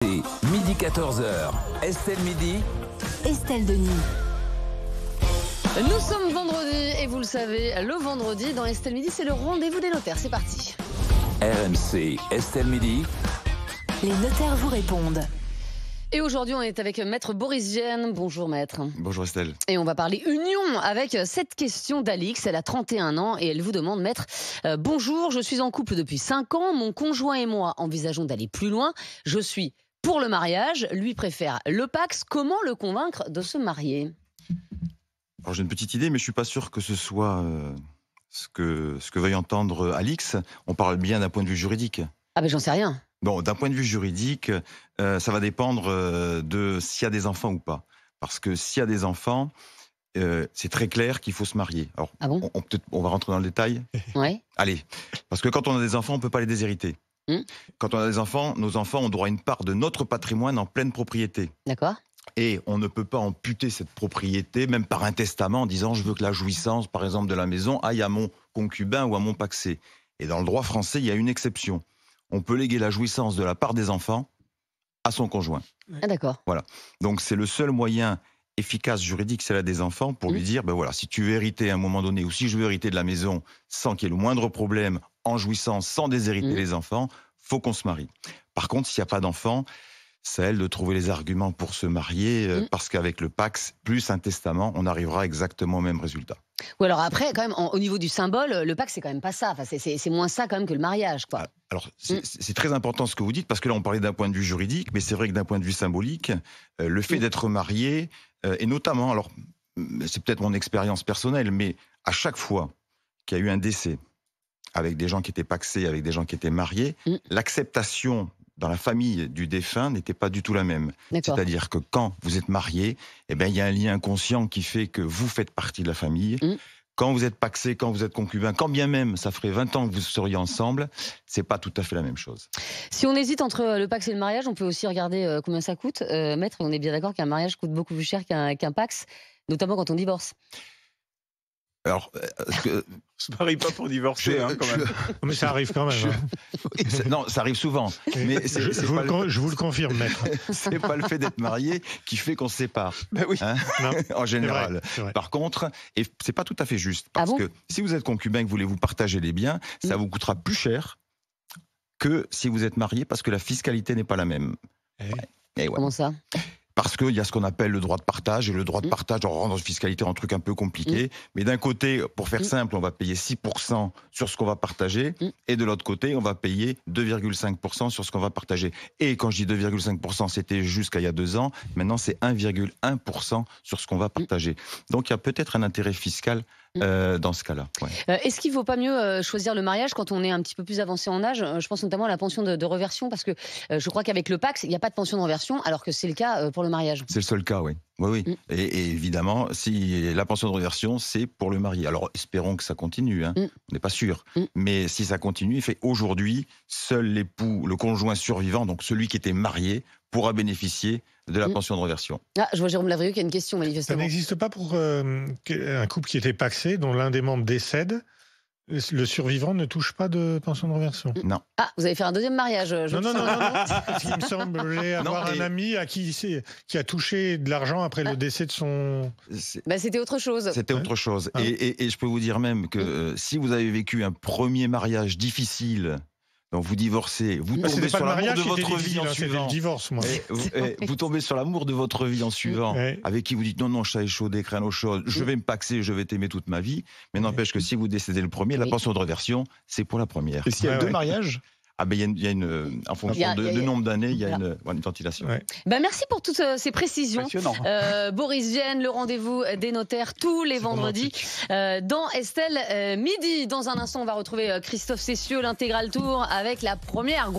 Midi 14h, Estelle Midi. Estelle Denis. Nous sommes vendredi et vous le savez, le vendredi dans Estelle Midi, c'est le rendez-vous des notaires. C'est parti. RMC, Estelle Midi. Les notaires vous répondent. Et aujourd'hui, on est avec Maître Boris Vienne. Bonjour Maître. Bonjour Estelle. Et on va parler union avec cette question d'Alix. Elle a 31 ans et elle vous demande, Maître, bonjour, je suis en couple depuis 5 ans. Mon conjoint et moi envisageons d'aller plus loin. Je suis pour le mariage, lui préfère le Pacs. Comment le convaincre de se marier ? Alors j'ai une petite idée, mais je suis pas sûr que ce soit ce que veuille entendre Alix. On parle bien d'un point de vue juridique. Ah ben j'en sais rien. Bon, d'un point de vue juridique, ça va dépendre de s'il y a des enfants ou pas. Parce que s'il y a des enfants, c'est très clair qu'il faut se marier. Alors, Ah bon ? on va rentrer dans le détail. Ouais. Allez, parce que quand on a des enfants, on peut pas les déshériter. Quand on a des enfants, nos enfants ont droit à une part de notre patrimoine en pleine propriété. D'accord. Et on ne peut pas amputer cette propriété, même par un testament, en disant je veux que la jouissance, par exemple, de la maison aille à mon concubin ou à mon pacsé. Et dans le droit français, il y a une exception. On peut léguer la jouissance de la part des enfants à son conjoint. Ah d'accord. Voilà. Donc c'est le seul moyen efficace juridique, c'est là des enfants, pour lui dire, ben voilà, si tu veux hériter à un moment donné, ou si je veux hériter de la maison sans qu'il y ait le moindre problème, en jouissance, sans déshériter les enfants, faut qu'on se marie. Par contre, s'il n'y a pas d'enfants, c'est à elle de trouver les arguments pour se marier, parce qu'avec le Pacs, plus un testament, on arrivera exactement au même résultat. Ou alors après, quand même, au niveau du symbole, le Pacs, c'est quand même pas ça. Enfin, c'est moins ça quand même que le mariage, quoi. Alors, c'est très important ce que vous dites, parce que là, on parlait d'un point de vue juridique, mais c'est vrai que d'un point de vue symbolique, le fait d'être marié, et notamment, alors, c'est peut-être mon expérience personnelle, mais à chaque fois qu'il y a eu un décès, avec des gens qui étaient pacsés, avec des gens qui étaient mariés, l'acceptation dans la famille du défunt n'était pas du tout la même. C'est-à-dire que quand vous êtes marié, eh ben, il y a un lien inconscient qui fait que vous faites partie de la famille. Quand vous êtes pacsé, quand vous êtes concubin, quand bien même ça ferait 20 ans que vous seriez ensemble, c'est pas tout à fait la même chose. Si on hésite entre le Pacs et le mariage, on peut aussi regarder combien ça coûte. Maître, on est bien d'accord qu'un mariage coûte beaucoup plus cher qu'un Pacs, notamment quand on divorce. Alors, se marie pas pour divorcer, quand même. Mais ça arrive quand même. Non, ça arrive souvent. Mais je vous le confirme, Maître. C'est pas le fait d'être marié qui fait qu'on se sépare. Ben oui. En général. C'est vrai. Par contre, et c'est pas tout à fait juste, parce que si vous êtes concubin et que voulez-vous partager les biens, ça vous coûtera plus cher que si vous êtes marié, parce que la fiscalité n'est pas la même. Comment ça ? Parce qu'il y a ce qu'on appelle le droit de partage, et le droit de partage, on rentre dans une fiscalité un truc un peu compliqué, mais d'un côté, pour faire simple, on va payer 6% sur ce qu'on va partager, et de l'autre côté, on va payer 2,5% sur ce qu'on va partager. Et quand je dis 2,5%, c'était jusqu'à il y a 2 ans, maintenant c'est 1,1% sur ce qu'on va partager. Donc il y a peut-être un intérêt fiscal dans ce cas-là. Ouais. Est-ce qu'il ne vaut pas mieux choisir le mariage quand on est un petit peu plus avancé en âge ? Je pense notamment à la pension de reversion, parce que je crois qu'avec le Pacs, il n'y a pas de pension de reversion, alors que c'est le cas pour le mariage. C'est le seul cas, oui. Oui. Et évidemment, si la pension de reversion, c'est pour le marié. Alors, espérons que ça continue, on n'est pas sûr. Mais si ça continue, il fait aujourd'hui, seul l'époux, le conjoint survivant, donc celui qui était marié, pourra bénéficier de la pension de reversion. Ah, je vois Jérôme Lavrieux qui a une question, manifestement. Ça n'existe pas pour un couple qui était pacsé, dont l'un des membres décède. Le survivant ne touche pas de pension de reversion. Non. Ah, vous allez faire un deuxième mariage. Non. Il me semblait avoir un ami à qui a touché de l'argent après le décès de son... C'était autre chose. C'était autre chose. Et je peux vous dire même que si vous avez vécu un premier mariage difficile, donc vous divorcez, vous tombez sur l'amour de votre vie en suivant. Le divorce, moi. Vous tombez sur l'amour de votre vie en suivant, avec qui vous dites non, je savais chaud, d'écrire l'eau chaude, je vais me paxer, je vais t'aimer toute ma vie. Mais n'empêche que si vous décédez le premier, la pension de reversion, c'est pour la première. Et s'il y a 2 mariages ? Ah ben il y a une, en fonction du nombre d'années, il y a une ventilation. Merci pour toutes ces précisions. Boris Vienne, le rendez-vous des notaires tous les vendredis dans Estelle Midi. Dans un instant, on va retrouver Christophe Cessieux, l'intégral tour avec la première.